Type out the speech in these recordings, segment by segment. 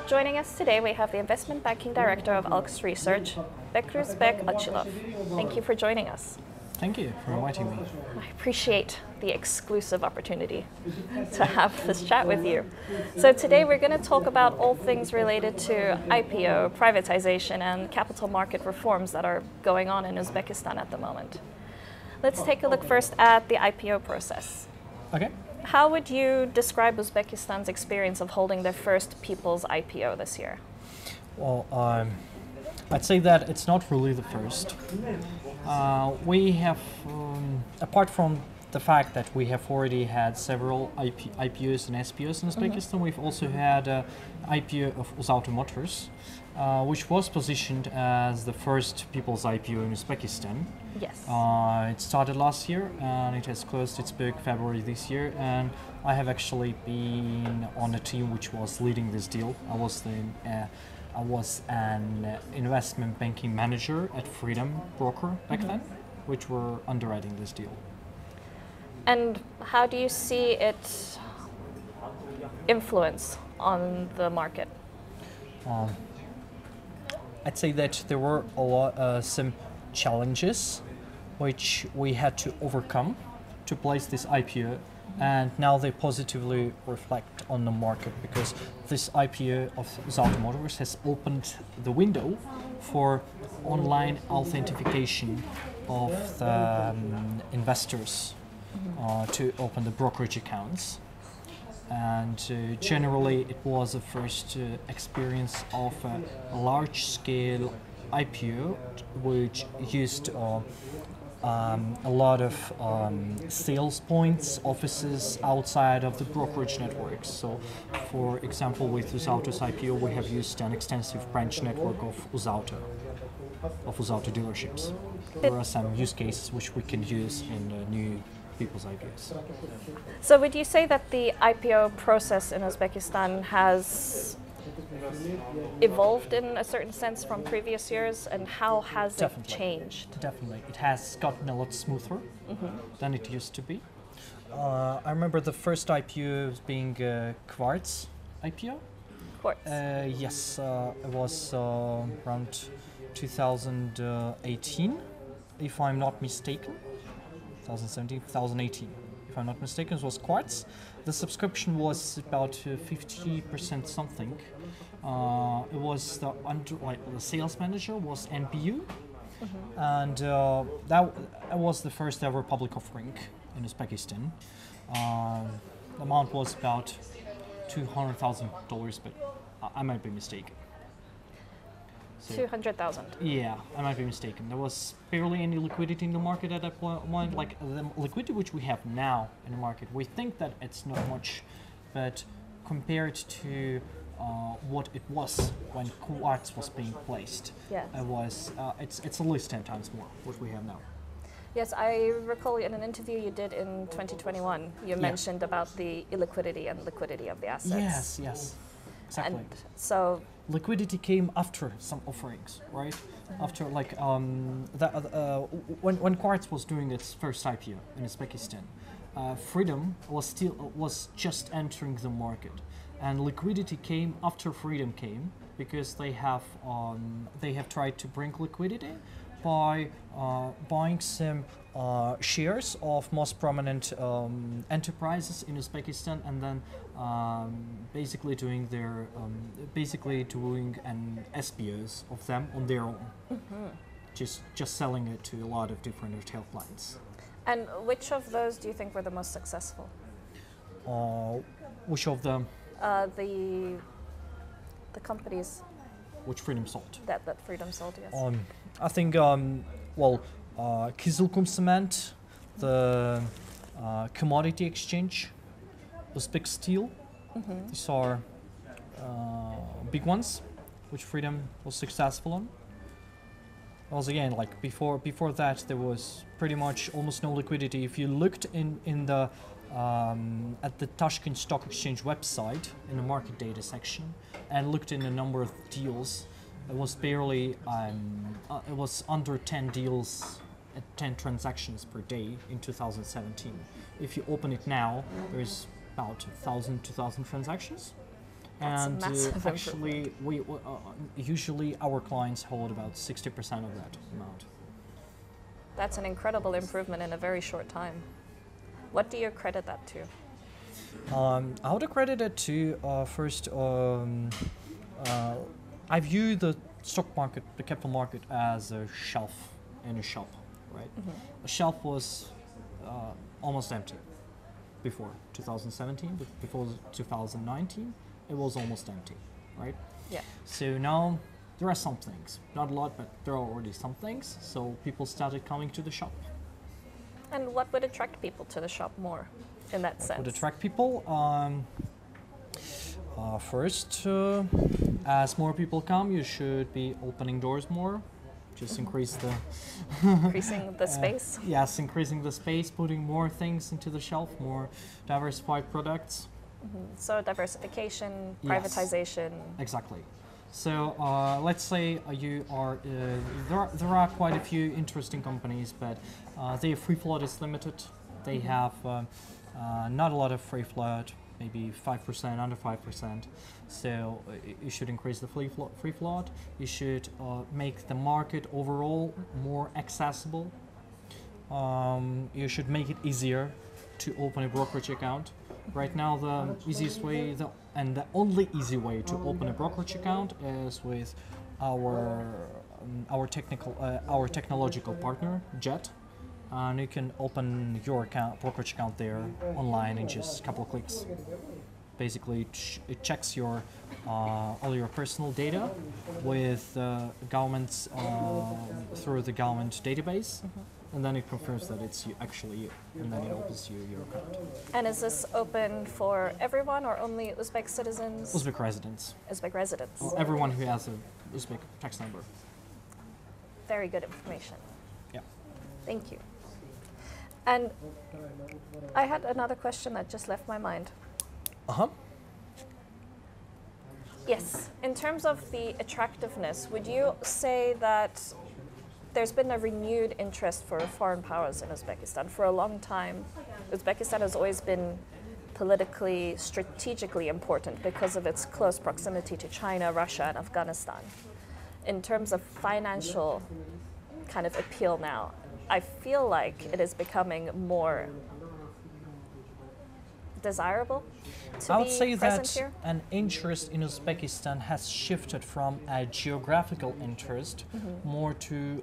Joining us today, we have the Investment Banking Director of Alkes Research, Bekhruzbek Ochilov. Thank you for joining us. Thank you for inviting me. I appreciate the exclusive opportunity to have this chat with you. So today we're going to talk about all things related to IPO, privatization, and capital market reforms that are going on in Uzbekistan at the moment. Let's take a look first at the IPO process. Okay. How would you describe Uzbekistan's experience of holding their first people's IPO this year? Well, I'd say that it's not really the first. We have, apart from the fact that we have already had several IPOs and SPOs in Uzbekistan, we've also had an IPO of Uzauto Motors, which was positioned as the first people's IPO in Uzbekistan. Yes. It started last year and it has closed its book February this year, and I have actually been on a team which was leading this deal. I was an investment banking manager at Freedom Broker back then, which were underwriting this deal. And how do you see its influence on the market? I'd say that there were some challenges which we had to overcome to place this IPO, and now they positively reflect on the market because this IPO of Uzauto Motors has opened the window for online authentication of the investors to open the brokerage accounts. And generally it was the first experience of a large-scale IPO which used a lot of sales points, offices outside of the brokerage networks. So, for example, with Uzauto's IPO, we have used an extensive branch network of Uzauto dealerships. There are some use cases which we can use in new people's IPOs. So would you say that the IPO process in Uzbekistan has evolved in a certain sense from previous years, and how has it changed? Definitely. It has gotten a lot smoother than it used to be. I remember the first IPO being Quartz IPO. Quartz? Yes, it was around 2018, if I'm not mistaken. 2017, 2018, if I'm not mistaken, it was Quartz. The subscription was about 50% something. It was the sales manager was NBU, and that was the first ever public offering in Uzbekistan. The amount was about $200,000, but I might be mistaken. So, 200,000. Yeah, I might be mistaken. There was barely any liquidity in the market at that point. Like the liquidity which we have now in the market, we think that it's not much, but compared to what it was when Quartz was being placed, yes. It's at least 10 times more what we have now. Yes, I recall in an interview you did in 2021, you mentioned about the illiquidity and liquidity of the assets. Yes, exactly. And so liquidity came after some offerings, right? After when Quartz was doing its first IPO in Uzbekistan, Freedom was just entering the market, and liquidity came after Freedom came because they have tried to bring liquidity by buying some shares of most prominent enterprises in Uzbekistan, and then basically doing an SPOs of them on their own, just selling it to a lot of different retail clients. And which of those do you think were the most successful? Which of them? The companies. Which Freedom sold? That Freedom sold, yes. I think Kizilkum Cement, the commodity exchange, Uzbek Steel. These are big ones, which Freedom was successful on. Also, again, like before that, there was pretty much almost no liquidity. If you looked in the at the Tashkent Stock Exchange website in the market data section and looked in the number of deals, it was barely it was under 10 deals, 10 transactions per day in 2017. If you open it now, there's about 1,000, 2,000 transactions. That's a And massive actually, usually our clients hold about 60% of that amount. That's an incredible improvement in a very short time. What do you credit that to? I would accredit it to first. I view the stock market, the capital market, as a shelf in a shop, right? The shelf was almost empty before 2017, but before 2019, it was almost empty, right? Yeah. So now there are some things, not a lot, but there are already some things. So people started coming to the shop. And what would attract people to the shop more in that sense? Would attract people. First, as more people come, you should be opening doors more. Just increase the Increasing the space. Yes, increasing the space, putting more things into the shelf, more diversified products. So diversification, Yes. privatization. Exactly. So let's say you are there are quite a few interesting companies, but their free float is limited. They have not a lot of free float, maybe 5%, under 5%. So you should increase the free float. You should make the market overall more accessible. You should make it easier to open a brokerage account. Right now, the easiest way, and the only easy way to open a brokerage account is with our technological partner, Jet. And you can open your brokerage account there online in just a couple of clicks. Basically, it checks your all your personal data with governments through the government database, and then it confirms that it's you, actually you, and then it opens your account. And is this open for everyone or only Uzbek citizens? Uzbek residents. Uzbek residents. Or everyone who has a Uzbek tax number. Very good information. Yeah. Thank you. And I had another question that just left my mind. Uh-huh. Yes, in terms of the attractiveness, would you say that there's been a renewed interest for foreign powers in Uzbekistan? For a long time, Uzbekistan has always been politically, strategically important because of its close proximity to China, Russia, and Afghanistan. In terms of financial kind of appeal now, I feel like it is becoming more desirable to I would be say present that here. an interest in Uzbekistan has shifted from a geographical interest more to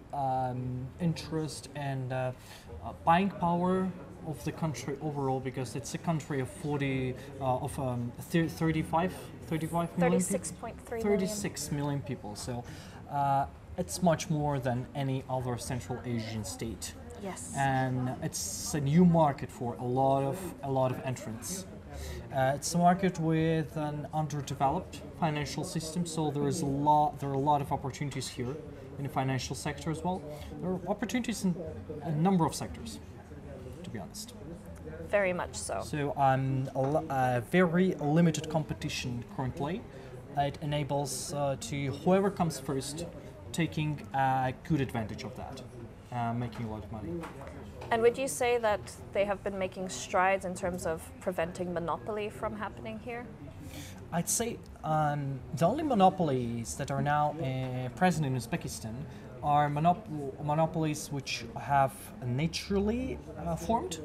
interest and buying power of the country overall, because it's a country of 35 million 36.3 million. 36 million people. So it's much more than any other Central Asian state. Yes. And it's a new market for a lot of entrants. It's a market with an underdeveloped financial system, so there are a lot of opportunities here in the financial sector as well. There are opportunities in a number of sectors, to be honest. Very much so. So a very limited competition currently. It enables to whoever comes first taking a good advantage of that, making a lot of money. And would you say that they have been making strides in terms of preventing monopoly from happening here? I'd say the only monopolies that are now present in Uzbekistan are monopolies which have naturally formed,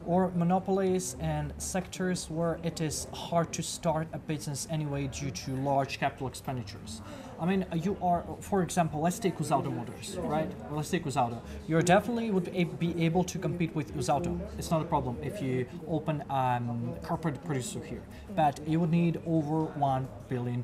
or monopolies in sectors where it is hard to start a business anyway due to large capital expenditures. I mean, you are, for example, let's take Uzauto Motors, right? Or let's take Uzauto. You definitely would be able to compete with Uzauto. It's not a problem if you open a corporate producer here. But you would need over $1 billion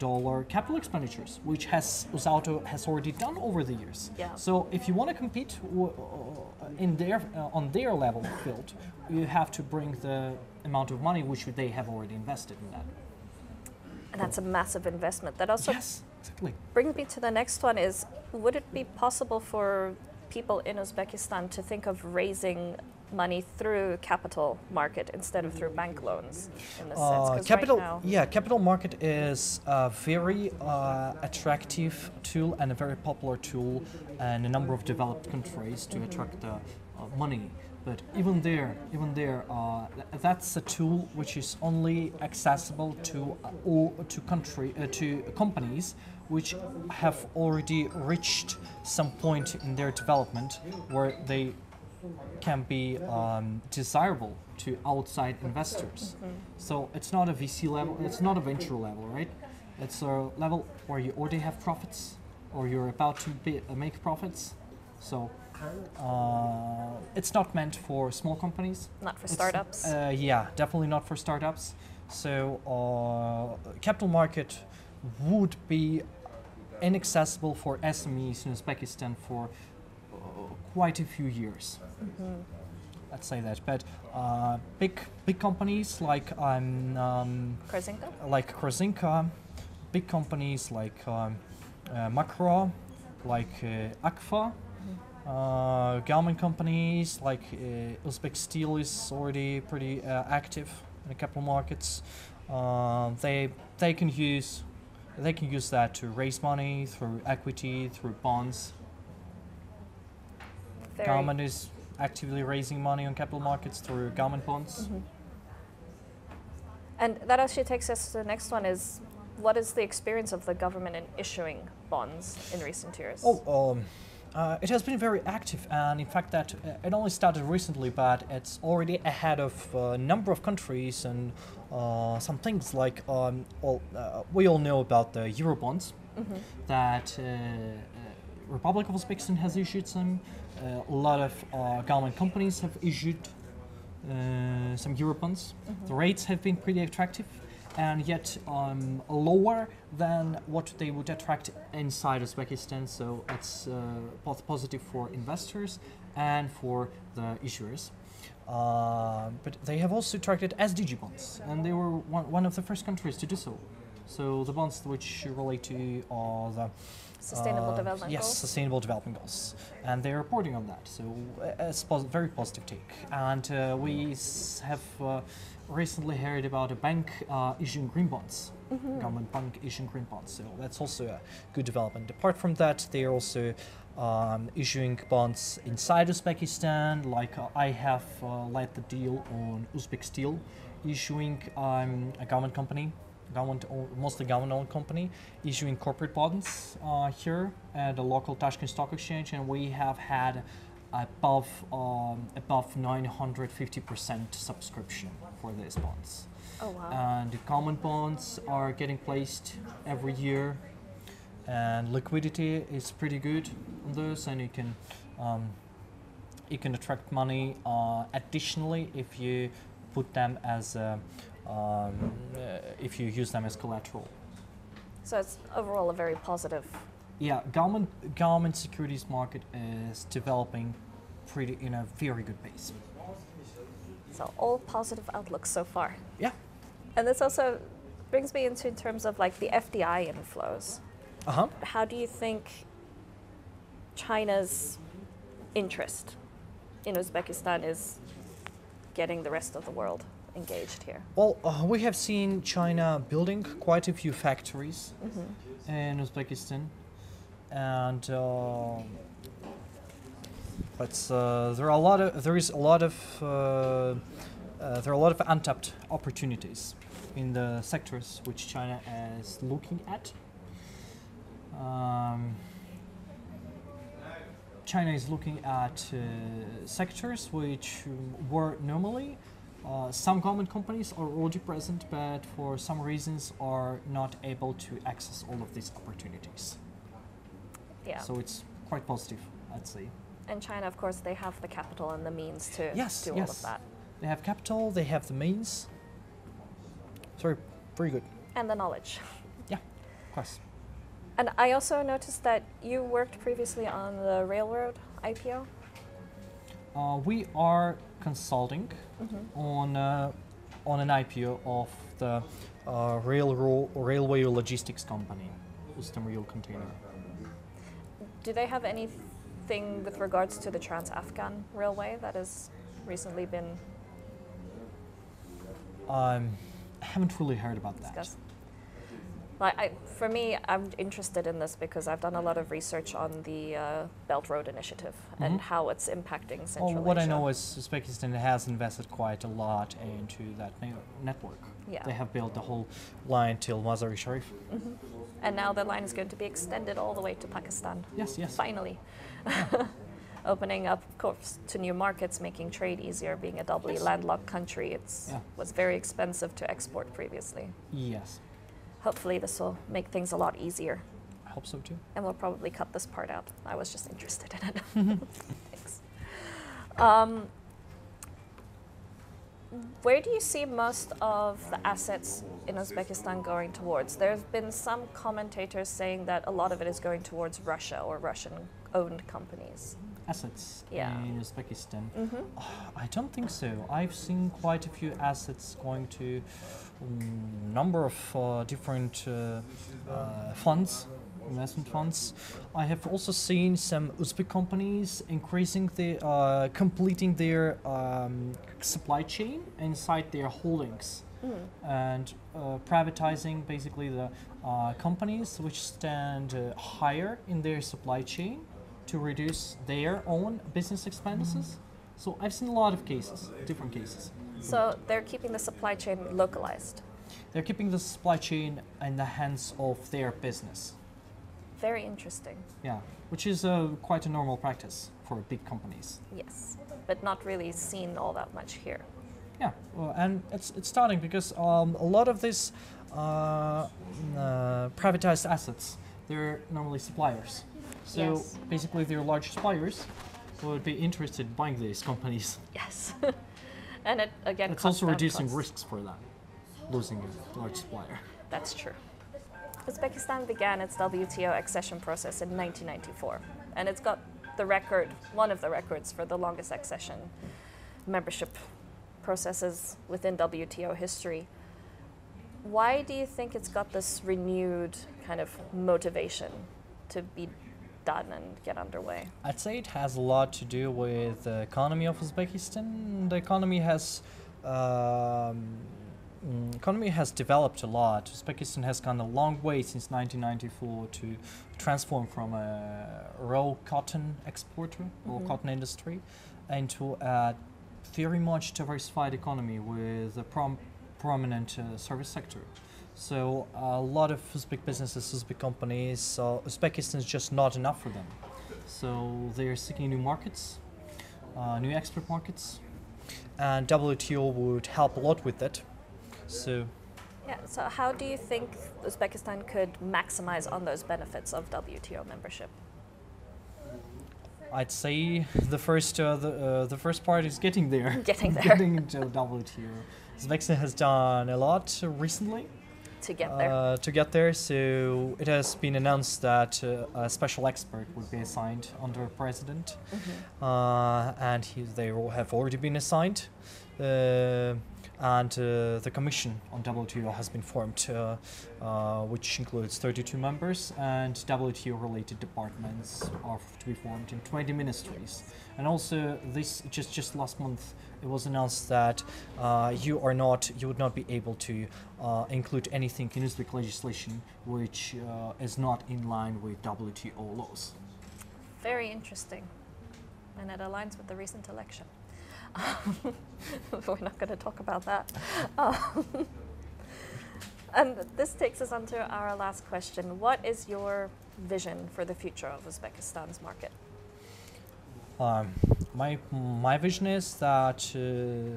capital expenditures, which Uzauto has already done over the years. Yeah. So if you want to compete on their level field, you have to bring the amount of money which they have already invested in that. And that's a massive investment. That also Yes, exactly. brings me to the next one is, would it be possible for people in Uzbekistan to think of raising money through capital market instead of through bank loans in this sense? 'Cause Capital, right now, yeah, capital market is a very attractive tool and a very popular tool in a number of developed countries to attract money But even there, that's a tool which is only accessible to to companies which have already reached some point in their development where they can be desirable to outside investors. So it's not a VC level, it's not a venture level, right? It's a level where you already have profits or you're about to make profits. So it's not meant for small companies. Not for startups. Yeah, definitely not for startups. So capital market would be inaccessible for SMEs in Uzbekistan for quite a few years. Let's say that. But big companies like Korzinka? big companies like Makro, like Akfa. Government companies like Uzbek Steel is already pretty active in the capital markets. They can use that to raise money through equity, through bonds. Government is actively raising money on capital markets through government bonds. And that actually takes us to the next one: is what is the experience of the government in issuing bonds in recent years? It has been very active, and in fact that it only started recently, but it's already ahead of a number of countries and some things like we all know about the Eurobonds that Republic of Uzbekistan has issued some. A lot of government companies have issued some Eurobonds. The rates have been pretty attractive, and yet lower than what they would attract inside Uzbekistan. So it's both positive for investors and for the issuers. But they have also attracted SDG bonds, and they were one of the first countries to do so. So the bonds which relate to the Sustainable development yes, goals? sustainable development goals, and they're reporting on that. So it's very positive take. And we have recently heard about a bank issuing green bonds, government bank issuing green bonds. So that's also a good development. Apart from that, they are also issuing bonds inside Uzbekistan. Like I have led the deal on Uzbek Steel, issuing a government company. Mostly government-owned company, issuing corporate bonds here at the local Tashkent Stock Exchange, and we have had above 950% subscription for these bonds. Oh wow! And the government bonds are getting placed every year, and liquidity is pretty good on those, and you can attract money additionally if you put them as if you use them as collateral. So it's overall a very positive. Yeah, government securities market is developing in a very good pace. So all positive outlooks so far. Yeah. And this also brings me into terms of like the FDI inflows. How do you think China's interest in Uzbekistan is getting the rest of the world engaged here? Well, we have seen China building quite a few factories in Uzbekistan, and there are a lot of untapped opportunities in the sectors which China is looking at. China is looking at sectors which were normally some government companies are already present, but for some reasons are not able to access all of these opportunities. Yeah. So it's quite positive, I'd say. And China, of course, they have the capital and the means to do all of that. They have capital, they have the means. Sorry, very good. And the knowledge. Yeah, of course. And I also noticed that you worked previously on the railroad IPO. We are consulting on an IPO of the railway logistics company, Ustam Rail Container. Do they have anything with regards to the Trans-Afghan Railway that has recently been I haven't really heard about that. discussed? For me, I'm interested in this because I've done a lot of research on the Belt Road Initiative and how it's impacting Central Asia. What I know is Uzbekistan has invested quite a lot into that network. Yeah. They have built the whole line till Mazar-e Sharif. And now the line is going to be extended all the way to Pakistan. Yes, yes. Finally. Opening up, of course, to new markets, making trade easier. Being a doubly landlocked country, it was very expensive to export previously. Yes. Hopefully this will make things a lot easier. I hope so too. And we'll probably cut this part out. I was just interested in it. Thanks. Where do you see most of the assets in Uzbekistan going towards? There have been some commentators saying that a lot of it is going towards Russia or Russian-owned companies. Assets Yeah. in Uzbekistan? I don't think so. I've seen quite a few assets going to a number of different funds, investment funds. I have also seen some Uzbek companies increasing completing their supply chain inside their holdings and privatizing basically the companies which stand higher in their supply chain to reduce their own business expenses. So I've seen a lot of cases, different cases. So they're keeping the supply chain localized. They're keeping the supply chain in the hands of their business. Very interesting. Yeah, which is quite a normal practice for big companies. Yes, but not really seen all that much here. Yeah, and it's starting because a lot of these privatized assets, they're normally suppliers. So basically they're large suppliers who would be interested in buying these companies. Yes. And it, again, it's also reducing risks for them, losing a large supplier. That's true. Uzbekistan began its WTO accession process in 1994, and it's got the record, one of the records for the longest accession membership processes within WTO history. Why do you think it's got this renewed kind of motivation to be done and get underway? I'd say it has a lot to do with the economy of Uzbekistan. The economy has developed a lot. Uzbekistan has gone a long way since 1994 to transform from a raw cotton exporter, raw cotton industry, into a very much diversified economy with a prominent service sector. So a lot of Uzbek businesses, Uzbek companies, Uzbekistan is just not enough for them. So they're seeking new markets, new export markets, and WTO would help a lot with that. So how do you think Uzbekistan could maximize on those benefits of WTO membership? I'd say the first part is getting there. Getting into WTO. Uzbekistan has done a lot recently to get there. So it has been announced that a special expert would be assigned under a president, and they have already been assigned. And the commission on WTO has been formed, which includes 32 members, and WTO-related departments are to be formed in 20 ministries. And also, this just last month, it was announced that you would not be able to include anything in Uzbek legislation which is not in line with WTO laws. Very interesting, and it aligns with the recent election. We're not going to talk about that. And this takes us on to our last question. What is your vision for the future of Uzbekistan's market? My vision is that a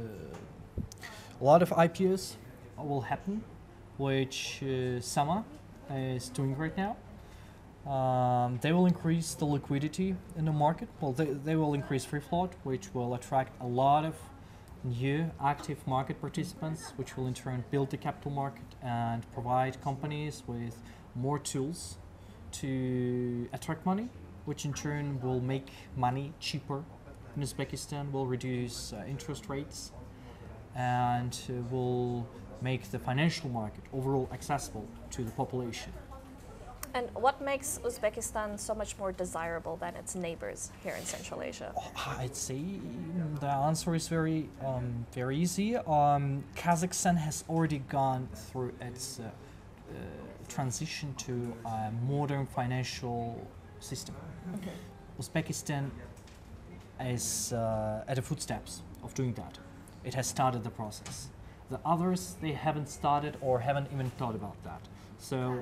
lot of IPOs will happen, which Sama is doing right now. They will increase the liquidity in the market. Well, they will increase free float, which will attract a lot of new active market participants, which will in turn build the capital market and provide companies with more tools to attract money, which in turn will make money cheaper in Uzbekistan, will reduce interest rates, and will make the financial market overall accessible to the population. And what makes Uzbekistan so much more desirable than its neighbors here in Central Asia? I'd say the answer is very easy. Kazakhstan has already gone through its transition to a modern financial system. Uzbekistan is at the footsteps of doing that. It has started the process. The others, they haven't started or haven't even thought about that. So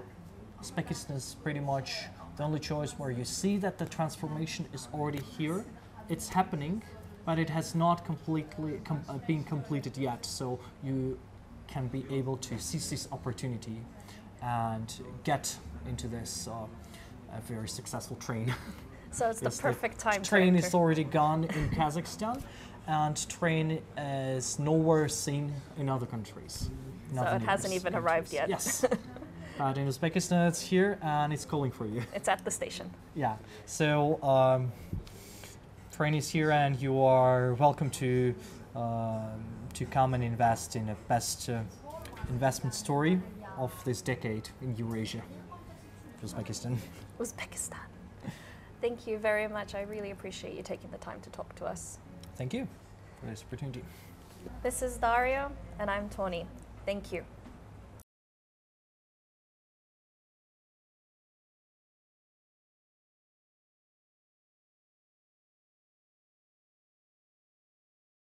Uzbekistan is pretty much the only choice where you see that the transformation is already here. It's happening, but it has not completely been completed yet. So you can be able to seize this opportunity and get into this a very successful train. So it's the perfect time to train enter. is already gone in Kazakhstan, and train is nowhere seen in other countries. So it hasn't even arrived yet. Yes. But in Uzbekistan, it's here and it's calling for you. It's at the station. Yeah. So train is here, and you are welcome to come and invest in the best investment story of this decade in Eurasia, Uzbekistan. Uzbekistan. Thank you very much. I really appreciate you taking the time to talk to us. Thank you for this opportunity. This is Dario, and I'm Tony. Thank you.